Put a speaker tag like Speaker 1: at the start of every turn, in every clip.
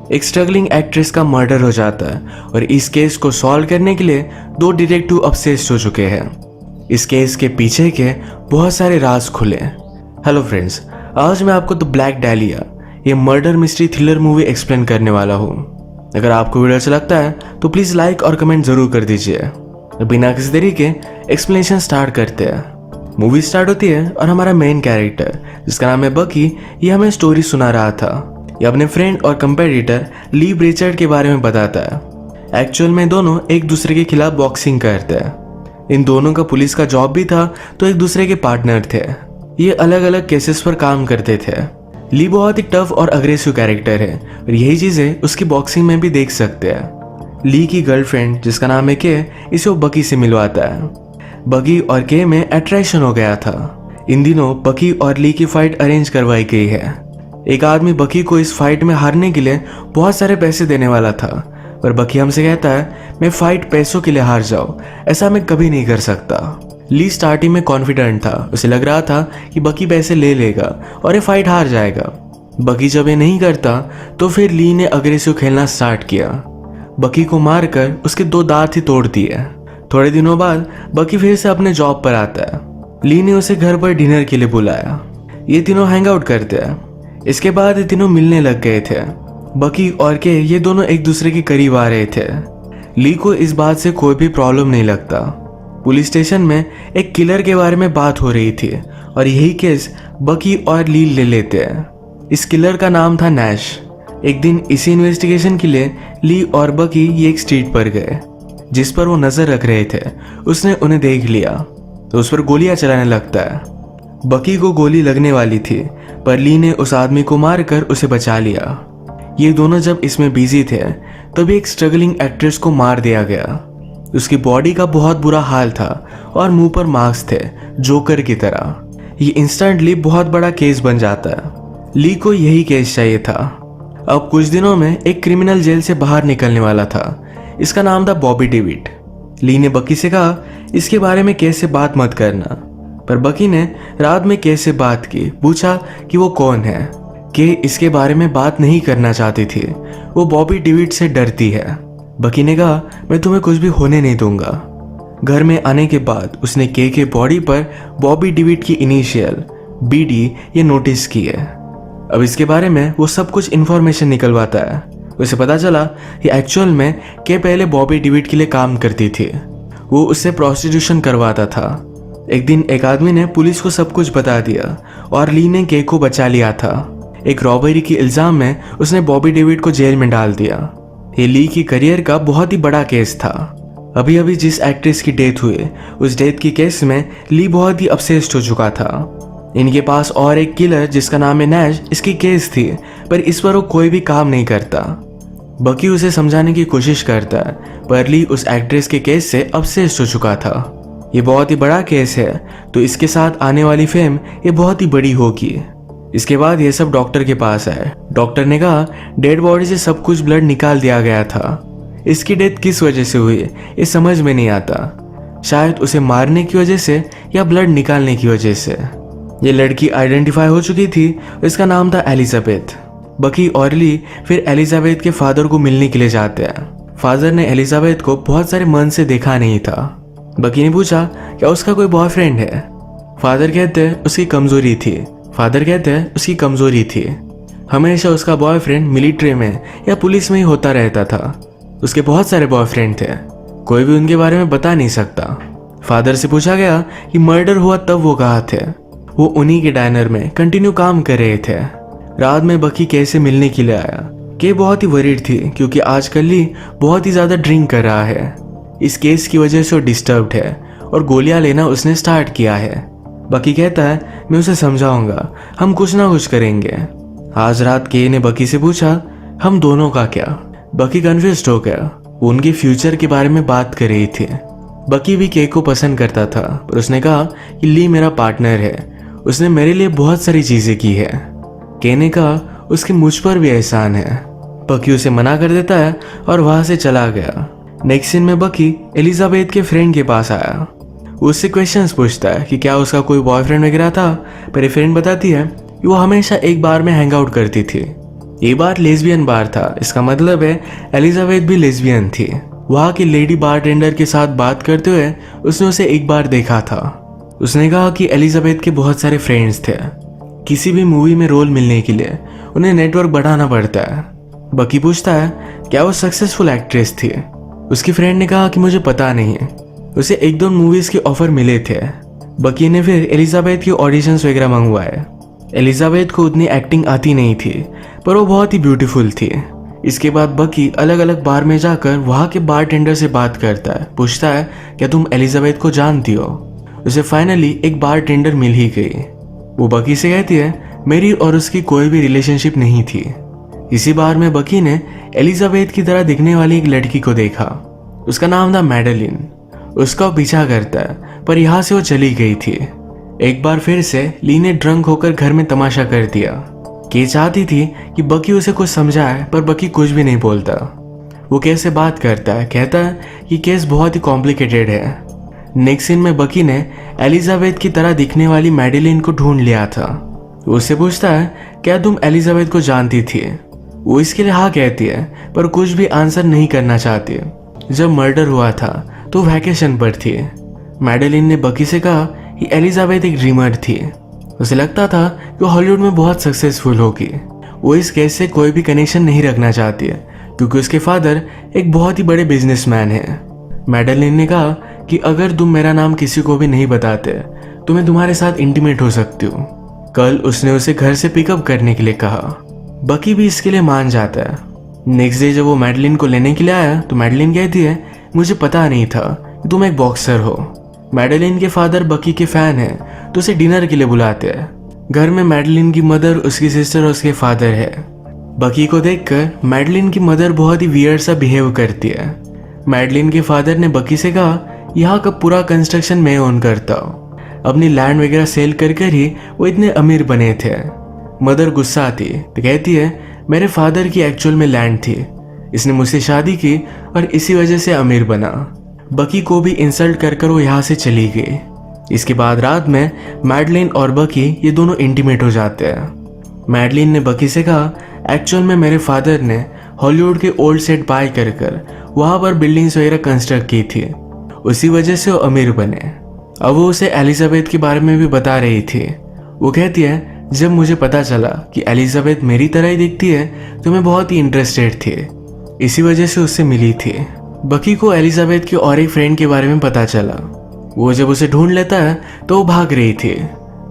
Speaker 1: एक struggling actress का murder हो जाता है और इस केस को सॉल्व करने के लिए दो डिटेक्टिव ऑब्सेस्ड हो चुके हैं। इस केस के पीछे के बहुत सारे राज खुले। हेलो फ्रेंड्स, आज मैं आपको द ब्लैक डालिया ये murder mystery thriller movie explain करने वाला हूँ। अगर आपको वीडियो अच्छा लगता है तो प्लीज़ लाइक और कमेंट ज़रूर कर दीजिए। बिना किसी देरी के एक्सप्लेनेशन स्टार्ट करते हैं। मूवी स्टार्ट होती है और हमारा मेन कैरेक्टर जिसका नाम है बकी, ये हमें स्टोरी सुना रहा था। ये अपने फ्रेंड और कंपेटिटर ली ब्रिचर्ड के बारे में बताता है। एक्चुअल में दोनों एक दूसरे के खिलाफ बॉक्सिंग करते हैं। इन दोनों का पुलिस का जॉब भी था तो एक दूसरे के पार्टनर थे। ये अलग अलग केसेस पर काम करते थे। ली बहुत ही टफ और अग्रेसिव कैरेक्टर है और यही चीजें उसकी बॉक्सिंग में भी देख सकते हैं। ली की गर्लफ्रेंड जिसका नाम है के, इसे वो बकी से मिलवाता है। बकी और के में अट्रैक्शन हो गया था। इन दिनों बकी और ली की फाइट अरेंज करवाई गई है। एक आदमी बकी को इस फाइट में हारने के लिए बहुत सारे पैसे देने वाला था, पर बकी हमसे कहता है मैं फाइट पैसों के लिए हार जाऊं, ऐसा मैं कभी नहीं कर सकता। ली स्टार्टिंग में कॉन्फिडेंट था। उसे लग रहा था कि बकी पैसे ले लेगा और ये फाइट हार जाएगा। बकी जब ये नहीं करता तो फिर ली ने अग्रेसिव खेलना स्टार्ट किया। बकी को मारकर उसके दो दांत ही तोड़ दिए। थोड़े दिनों बाद बकी फिर से अपने जॉब पर आता है। ली ने उसे घर पर डिनर के लिए बुलाया। ये तीनों हैंग आउट करते हैं। इसके बाद ये तीनों मिलने लग गए थे। बकी और के ये दोनों एक दूसरे के करीब आ रहे थे। ली को इस बात से कोई भी प्रॉब्लम नहीं लगता। पुलिस स्टेशन में एक किलर के बारे में बात हो रही थी और यही केस बकी और ली ले लेते हैं। इस किलर का नाम था नैश। एक दिन इसी इन्वेस्टिगेशन के लिए ली और बकी ये एक स्ट्रीट पर गए जिस पर वो नजर रख रहे थे। उसने उन्हें देख लिया तो उस पर गोलियां चलाने लगता है। बकी को गोली लगने वाली थी पर ली ने उस आदमी को मारकर उसे बचा लिया। ये दोनों जब इसमें बिजी थे तभी एक स्ट्रगलिंग एक्ट्रेस को मार दिया गया। उसकी बॉडी का बहुत बुरा हाल था और मुंह पर मार्क्स थे जोकर की तरह। ये इंस्टेंटली बहुत बड़ा केस बन जाता है। ली को यही केस चाहिए था। अब कुछ दिनों में एक क्रिमिनल जेल से बाहर निकलने वाला था। इसका नाम था बॉबी डेविड। ली ने बकी से कहा इसके बारे में केस से बात मत करना, पर बकी ने रात में के से बात की। पूछा कि वो कौन है। के इसके बारे में बात नहीं करना चाहती थी। वो बॉबी डेविड से डरती है। बकी ने कहा मैं तुम्हें कुछ भी होने नहीं दूंगा। घर में आने के बाद उसने के बॉडी पर बॉबी डेविड की इनिशियल BD ये नोटिस की है। अब इसके बारे में वो सब कुछ इन्फॉर्मेशन निकलवाता है। उसे पता चला कि एक्चुअल में के पहले बॉबी डेविड के लिए काम करती थी। वो उससे प्रोस्टिट्यूशन करवाता था। एक दिन एक आदमी ने पुलिस को सब कुछ बता दिया और ली ने के को बचा लिया था। एक रॉबरी की इल्जाम में उसने बॉबी डेविड को जेल में डाल दिया। ये ली की करियर का बहुत ही बड़ा केस था। अभी अभी जिस एक्ट्रेस की डेथ हुई उस डेथ की केस में ली बहुत ही अपसेस्ड हो चुका था। इनके पास और एक किलर जिसका नाम है नैश, इसकी केस थी पर इस पर वो कोई भी काम नहीं करता। बकी उसे समझाने की कोशिश करता है पर ली उस एक्ट्रेस के केस से अपसेस्ड हो चुका था। ये बहुत ही बड़ा केस है तो इसके साथ आने वाली फेम ये बहुत ही बड़ी होगी। इसके बाद ये सब डॉक्टर के पास आए। डॉक्टर ने कहा डेड बॉडी से सब कुछ ब्लड निकाल दिया गया था। इसकी डेथ किस वजह से हुई ये समझ में नहीं आता। शायद उसे मारने की वजह से या ब्लड निकालने की वजह से। ये लड़की आइडेंटिफाई हो चुकी थी। इसका नाम था एलिजाबेथ। बकी और ली फिर एलिजाबेथ के फादर को मिलने के लिए जाते हैं। फादर ने एलिजाबेथ को बहुत सारे मन से देखा नहीं था। बकी ने पूछा क्या उसका कोई बॉयफ्रेंड है। फादर कहते हैं उसकी कमजोरी थी। हमेशा उसका बॉयफ्रेंड मिलिट्री में या पुलिस में ही होता रहता था। उसके बहुत सारे बॉयफ्रेंड थे, कोई भी उनके बारे में बता नहीं सकता। फादर से पूछा गया कि मर्डर हुआ तब वो कहाँ थे। वो उन्हीं के डाइनर में कंटिन्यू काम कर रहे थे। रात में बकी कैसे मिलने के लिए आया। के बहुत ही वरीड थी क्योंकि आजकल ली बहुत ही ज्यादा ड्रिंक कर रहा है। इस केस की वजह से वो डिस्टर्ब्ड है और गोलियां लेना उसने स्टार्ट किया है। बकी कहता है मैं उसे समझाऊंगा, हम कुछ ना कुछ करेंगे। आज रात के ने बकी से पूछा हम दोनों का क्या। बकी कन्फ्यूज्ड हो गया। वो उनके फ्यूचर के बारे में बात कर रही थी। बकी भी के को पसंद करता था पर उसने कहा कि ली मेरा पार्टनर है, उसने मेरे लिए बहुत सारी चीजें की है। के ने कहा उसके मुझ पर भी एहसान है। बकी उसे मना कर देता है और वहां से चला गया। नेक्स्ट सीन में बकी एलिजाबेथ के फ्रेंड के पास आया। उससे क्वेश्चंस पूछता है कि क्या उसका कोई बॉयफ्रेंड वगैरह था, पर ये फ्रेंड बताती है कि वो हमेशा एक बार में हैंग आउट करती थी। ये बार लेस्बियन बार था, इसका मतलब है एलिजाबेथ भी लेस्बियन थी। वहाँ की लेडी बारटेंडर के साथ बात करते हुए उसने उसे एक बार देखा था। उसने कहा कि एलिजाबेथ के बहुत सारे फ्रेंड्स थे। किसी भी मूवी में रोल मिलने के लिए उन्हें नेटवर्क बढ़ाना पड़ता है। बकी पूछता है क्या वो सक्सेसफुल एक्ट्रेस थी। उसकी फ्रेंड ने कहा कि मुझे पता नहीं है, उसे एक दो मूवीज के ऑफर मिले थे। बकी ने फिर एलिजाबेथ की ऑडिशंस वगैरह मंगवाए। एलिजाबेथ को उतनी एक्टिंग आती नहीं थी, पर वो बहुत ही ब्यूटीफुल थी। इसके बाद बकी अलग अलग बार में जाकर वहाँ के बारटेंडर से बात करता है, पूछता है क्या तुम एलिजाबेथ को जानती हो। उसे फाइनली एक बारटेंडर मिल ही गई। वो बकी से कहती है मेरी और उसकी कोई भी रिलेशनशिप नहीं थी। इसी बार में बकी ने एलिजाबेथ की तरह दिखने वाली एक लड़की को देखा। उसका नाम था मैडेलिन। उसका पीछा करता है, पर यहाँ से वो चली गई थी। एक बार फिर से ली ने ड्रंक होकर घर में तमाशा कर दिया। के चाहती थी कि बकी उसे कुछ समझाए, पर बकी कुछ भी नहीं बोलता। वो केस से बात करता है, कहता है कि केस बहुत ही कॉम्प्लिकेटेड है। नेक्स्ट सीन में बकी ने एलिजाबेथ की तरह दिखने वाली मैडेलिन को ढूंढ लिया था। वो उससे पूछता है क्या तुम एलिजाबेथ को जानती थी। वो इसके लिए हाँ कहती है, पर कुछ भी आंसर नहीं करना चाहती। जब मर्डर हुआ था तो वैकेशन पर थी। मैडेलिन ने बकी से कहा कि एलिजाबेथ एक ड्रीमर थी। उसे लगता था कि वो हॉलीवुड में बहुत सक्सेसफुल होगी। वो इस केस से कोई भी कनेक्शन नहीं रखना चाहती है, क्योंकि उसके फादर एक बहुत ही बड़े बिजनेसमैन हैं। मैडेलिन ने कहा कि अगर तुम मेरा नाम किसी को भी नहीं बताते तो मैं तुम्हारे साथ इंटीमेट हो सकती हूँ। कल उसने उसे घर से पिकअप करने के लिए कहा। बकी भी इसके लिए मान जाता है। नेक्स्ट डे जब वो मैडेलिन को लेने के लिए आया तो मैडेलिन कहती है मुझे पता नहीं था कि तुम एक बॉक्सर हो। मैडेलिन के फादर बकी के फैन हैं, तो उसे डिनर के लिए बुलाते हैं। घर में मैडेलिन की मदर, उसकी सिस्टर और उसके फादर है। बकी को देखकर मैडेलिन की मदर बहुत ही वियर्ड सा बिहेव करती है। मैडेलिन के फादर ने बकी से कहा यहाँ का पूरा कंस्ट्रक्शन मैं ओन करता हूँ। अपनी लैंड वगैरह सेल कर कर ही वो इतने अमीर बने थे। मदर गुस्सा आती तो कहती है मेरे फादर की एक्चुअल में लैंड थी, इसने मुझसे शादी की और इसी वजह से अमीर बना। बकी को भी इंसल्ट कर कर वो यहाँ से चली गई। इसके बाद रात में मैडेलिन और बकी ये दोनों इंटीमेट हो जाते हैं। मैडेलिन ने बकी से कहा एक्चुअल में मेरे फादर ने हॉलीवुड के ओल्ड सेट बाय कर कर वहाँ पर बिल्डिंग्स वगैरह कंस्ट्रक्ट की थी, उसी वजह से वो अमीर बने। अब वो उसे एलिजाबेथ के बारे में भी बता रही थी। वो कहती है जब मुझे पता चला कि एलिजाबेथ मेरी तरह ही दिखती है तो मैं बहुत ही इंटरेस्टेड थी, इसी वजह से उससे मिली थी। बकी को एलिजाबेथ के और एक फ्रेंड के बारे में पता चला। वो जब उसे ढूंढ लेता है तो वो भाग रही थी।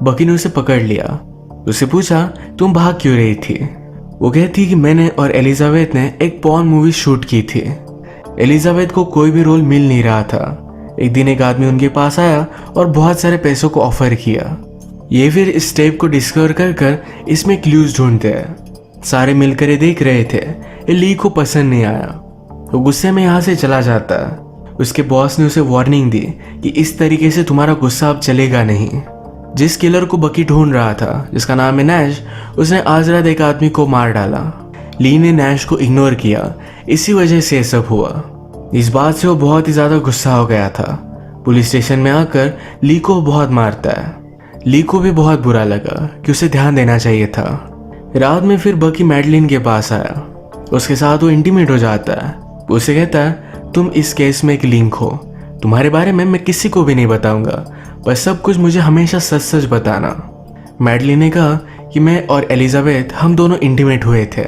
Speaker 1: बकी ने उसे पकड़ लिया। उससे पूछा तुम भाग क्यों रही थी। वो कहती कि मैंने और एलिजाबेथ ने एक पॉर्न मूवी शूट की थी। एलिजाबेथ को कोई भी रोल मिल नहीं रहा था। एक दिन एक आदमी उनके पास आया और बहुत सारे पैसों को ऑफर किया। ये फिर इस टेप को डिस्कवर कर कर इसमें क्लूज ढूंढते हैं। सारे मिलकर ये देख रहे थे। ये ली को पसंद नहीं आया, वो गुस्से में यहाँ से चला जाता है। उसके बॉस ने उसे वार्निंग दी कि इस तरीके से तुम्हारा गुस्सा अब चलेगा नहीं। जिस किलर को बकी ढूंढ रहा था, जिसका नाम है नैश, उसने आज रात एक आदमी को मार डाला। ली ने नैश को इग्नोर किया, इसी वजह से सब हुआ। इस बात से वो बहुत ही ज्यादा गुस्सा हो गया था। पुलिस स्टेशन में आकर ली को बहुत मारता है। ली को भी बहुत बुरा लगा कि उसे ध्यान देना चाहिए था। रात में फिर बकी मैडेलिन के पास आया। उसके साथ वो इंटीमेट हो जाता है। उसे कहता है तुम इस केस में एक लिंक हो, तुम्हारे बारे में मैं किसी को भी नहीं बताऊंगा, पर सब कुछ मुझे हमेशा सच सच बताना। मैडेलिन ने कहा कि मैं और एलिजाबेथ हम दोनों इंटीमेट हुए थे।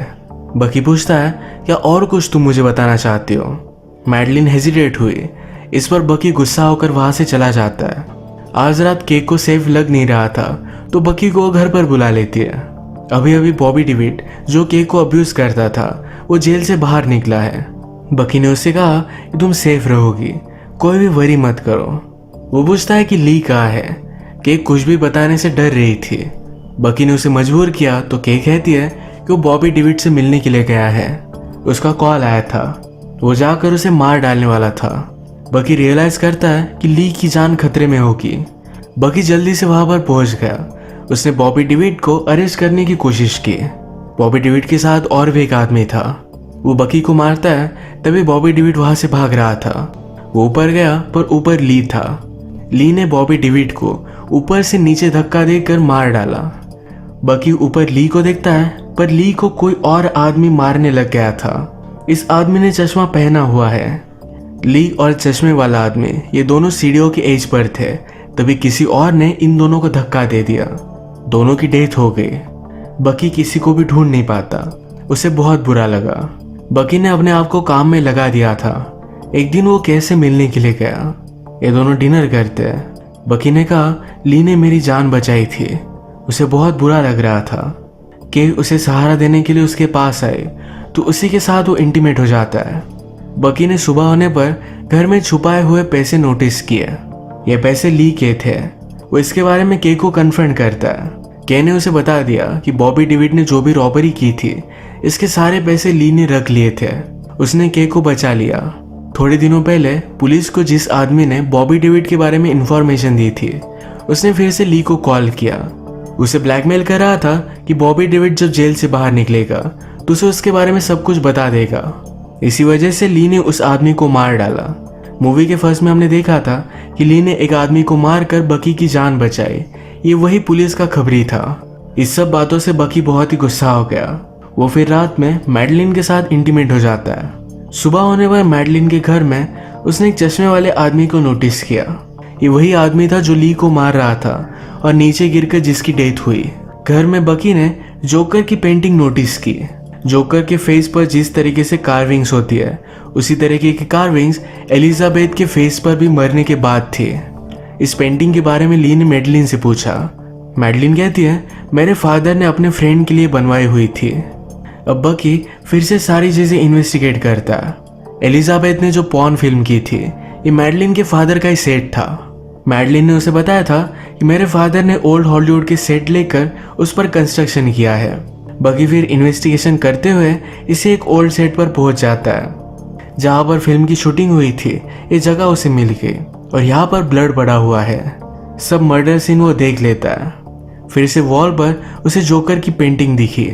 Speaker 1: बकी पूछता है क्या और कुछ तुम मुझे बताना चाहती हो। मैडेलिन हेजिटेट हुई। इस पर बकी गुस्सा होकर वहां से चला जाता है। आज रात केक को सेफ लग नहीं रहा था तो बकी को घर पर बुला लेती है। अभी अभी बॉबी डिविड जो केक को अब्यूज करता था वो जेल से बाहर निकला है। बकी ने उससे कहा कि तुम सेफ रहोगी, कोई भी वरी मत करो। वो पूछता है कि ली कहाँ है। केक कुछ भी बताने से डर रही थी। बकी ने उसे मजबूर किया तो केक कहती है कि वो बॉबी डिविड से मिलने के लिए गया है। उसका कॉल आया था, वो जाकर उसे मार डालने वाला था। बकी रियलाइज करता है कि ली की जान खतरे में होगी। बकी जल्दी से वहां पर पहुंच गया। उसने बॉबी डिविड को अरेस्ट करने की कोशिश की। बॉबी डिविड के साथ और भी एक आदमी था। वो बकी को मारता है, तभी बॉबी डिविड वहां से भाग रहा था। वो ऊपर गया पर ऊपर ली था। ली ने बॉबी डिविड को ऊपर से नीचे धक्का देकर मार डाला। बकी ऊपर ली को देखता है पर ली को कोई और आदमी मारने लग गया था। इस आदमी ने चश्मा पहना हुआ है। ली और चश्मे वाला आदमी ये दोनों सीढ़ियों के एज पर थे, तभी किसी और ने इन दोनों को धक्का दे दिया। दोनों की डेथ हो गई। बकी किसी को भी ढूंढ नहीं पाता। उसे बहुत बुरा लगा। बकी ने अपने आप को काम में लगा दिया था। एक दिन वो कैसे मिलने के लिए गया। ये दोनों डिनर करते हैं। बकी ने कहा ली ने मेरी जान बचाई थी। उसे बहुत बुरा लग रहा था कि उसे सहारा देने के लिए उसके पास आए, तो उसी के साथ वो इंटीमेट हो जाता है। बकी ने सुबह होने पर घर में छुपाए हुए पैसे नोटिस किए। ये पैसे ली के थे। वो इसके बारे में के को कन्फ्रंट करता है। के ने उसे बता दिया कि बॉबी डेविड ने जो भी रॉबरी की थी, इसके सारे पैसे ली ने रख लिए थे। उसने के को बचा लिया। थोड़े दिनों पहले पुलिस को जिस आदमी ने बॉबी डेविड के बारे में इंफॉर्मेशन दी थी, उसने फिर से ली को कॉल किया। उसे ब्लैकमेल कर रहा था कि बॉबी डेविड जब जेल से बाहर निकलेगा तो उसे उसके बारे में सब कुछ बता देगा। इसी वजह से ली ने उस आदमी को मार डाला। मूवी के फर्स्ट में हमने देखा था कि ली ने एक आदमी को मारकर बकी की जान बचाई। ये वही पुलिस का खबरी था। इस सब बातों से बकी बहुत ही गुस्सा हो गया। वो फिर रात में मैडलिन के साथ इंटीमेट हो जाता है। सुबह होने पर मैडलिन के घर में उसने एक चश्मे वाले आदमी को नोटिस किया। ये वही आदमी था जो ली को मार रहा था और नीचे गिरकर जिसकी डेथ हुई। घर में बकी ने जोकर की पेंटिंग नोटिस की। जोकर के फेस पर जिस तरीके से कार्विंग्स होती है, उसी तरीके की कार्विंग्स एलिजाबेथ के फेस पर भी मरने के बाद थी। इस पेंटिंग के बारे में ली ने मैडलिन से पूछा। मैडलिन कहती है मेरे फादर ने अपने फ्रेंड के लिए बनवाई हुई थी। अब बकी फिर से सारी चीजें इन्वेस्टिगेट करता है। एलिजाबेथ ने जो पॉर्न फिल्म की थी, ये मैडलिन के फादर का ही सेट था। मैडलिन ने उसे बताया था कि मेरे फादर ने ओल्ड हॉलीवुड के सेट लेकर उस पर कंस्ट्रक्शन किया है। बकी फिर इन्वेस्टिगेशन करते हुए इसे एक ओल्ड सेट पर पहुंच जाता है जहां पर फिल्म की शूटिंग हुई थी। ये जगह उसे मिल गई और यहाँ पर ब्लड पड़ा हुआ है। सब मर्डर सीन वो देख लेता है। फिर से वॉल पर उसे जोकर की पेंटिंग दिखी।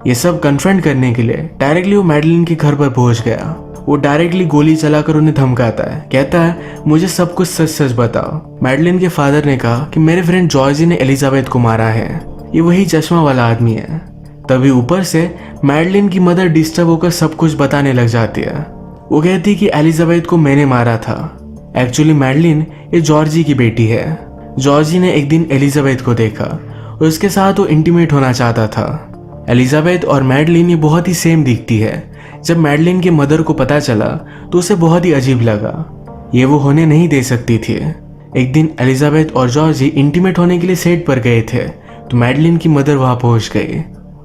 Speaker 1: ये सब कन्फ्रंट करने के लिए डायरेक्टली वो मैडलिन के घर पर पहुंच गया। वो डायरेक्टली गोली चलाकर उन्हें धमकाता है। कहता है मुझे सब कुछ सच सच बताओ। मैडलिन के फादर ने कहा कि मेरे फ्रेंड जॉर्जी ने एलिजाबेथ को मारा है। ये वही चश्मा वाला आदमी है। तभी ऊपर से मैडलिन की मदर डिस्टर्ब होकर सब कुछ बताने लग जाती है। वो कहती कि एलिजाबेथ को मैंने मारा था। एक्चुअली मैडलिन ये जॉर्जी की बेटी है। जॉर्जी ने एक दिन एलिजाबेथ को देखा और उसके साथ वो इंटीमेट होना चाहता था। एलिजाबेथ और मैडलिन ये बहुत ही सेम दिखती है। जब मैडलिन के मदर को पता चला तो उसे बहुत ही अजीब लगा। ये वो होने नहीं दे सकती थी। एक दिन एलिजाबेथ और जॉर्जी इंटीमेट होने के लिए सेट पर गए थे, तो मैडलिन की मदर वहां पहुंच गई।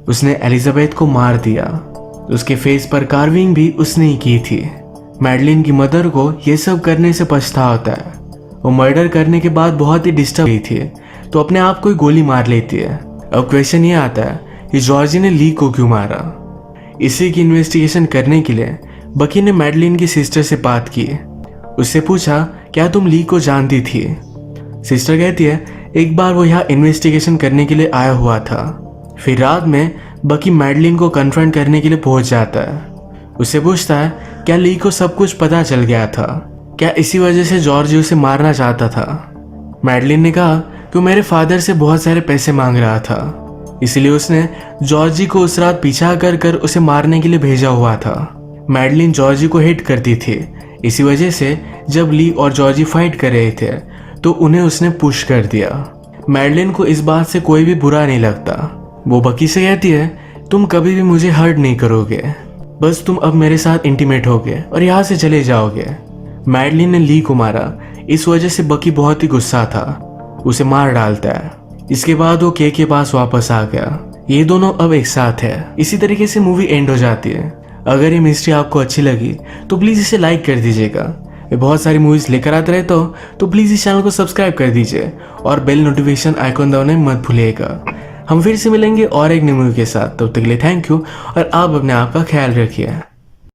Speaker 1: उसने एलिजाबेथ को मार दिया। उसके फेस पर कार्विंग भी उसने ही की थी। मैडलिन की मदर को यह सब करने से पछता होता है। वो मर्डर करने के बाद बहुत ही डिस्टर्ब हुई थी, तो अपने आप को ही गोली मार लेती है। अब क्वेश्चन ये आता है कि जॉर्जी ने ली को क्यों मारा। इसी की इन्वेस्टिगेशन करने के लिए बकी ने मैडलिन की सिस्टर से बात की। उससे पूछा क्या तुम ली को जानती थी। सिस्टर कहती है एक बार वो यहाँ इन्वेस्टिगेशन करने के लिए आया हुआ था। फिर रात में बकी मैडलिन को कन्फ्रंट करने के लिए पहुंच जाता है। उससे पूछता है क्या ली को सब कुछ पता चल गया था, क्या इसी वजह से जॉर्जी उसे मारना चाहता था। मैडलिन ने कहा कि वो मेरे फादर से बहुत सारे पैसे मांग रहा था, इसलिए उसने जॉर्जी को उस रात पीछा कर कर उसे मारने के लिए भेजा हुआ था। मैडलिन जॉर्जी को हेट करती थी, इसी वजह से जब ली और जॉर्जी फाइट कर रहे थे तो उन्हें उसने पुश कर दिया। मैडलिन को इस बात से कोई भी बुरा नहीं लगता। वो बकी से कहती है तुम कभी भी मुझे हर्ट नहीं करोगे, बस तुम अब मेरे साथ इंटीमेट होगे और यहाँ से चले जाओगे। मैडलिन ने ली को मारा, इस वजह से बकी बहुत ही गुस्सा था, उसे मार डालता है। इसके बाद वो के पास वापस आ गया। ये दोनों अब एक साथ है। इसी तरीके से मूवी एंड हो जाती है। अगर ये मिस्ट्री आपको अच्छी लगी तो प्लीज इसे लाइक कर दीजिएगा। मैं बहुत सारी मूवीज लेकर आते रहता हूँ, तो प्लीज इस चैनल को सब्सक्राइब कर दीजिए और बेल नोटिफिकेशन आइकॉन दबाना मत भूलिएगा। हम फिर से मिलेंगे और एक नई मूवी के साथ। तब तक के लिए थैंक यू और आप अपने आप का ख्याल रखिए।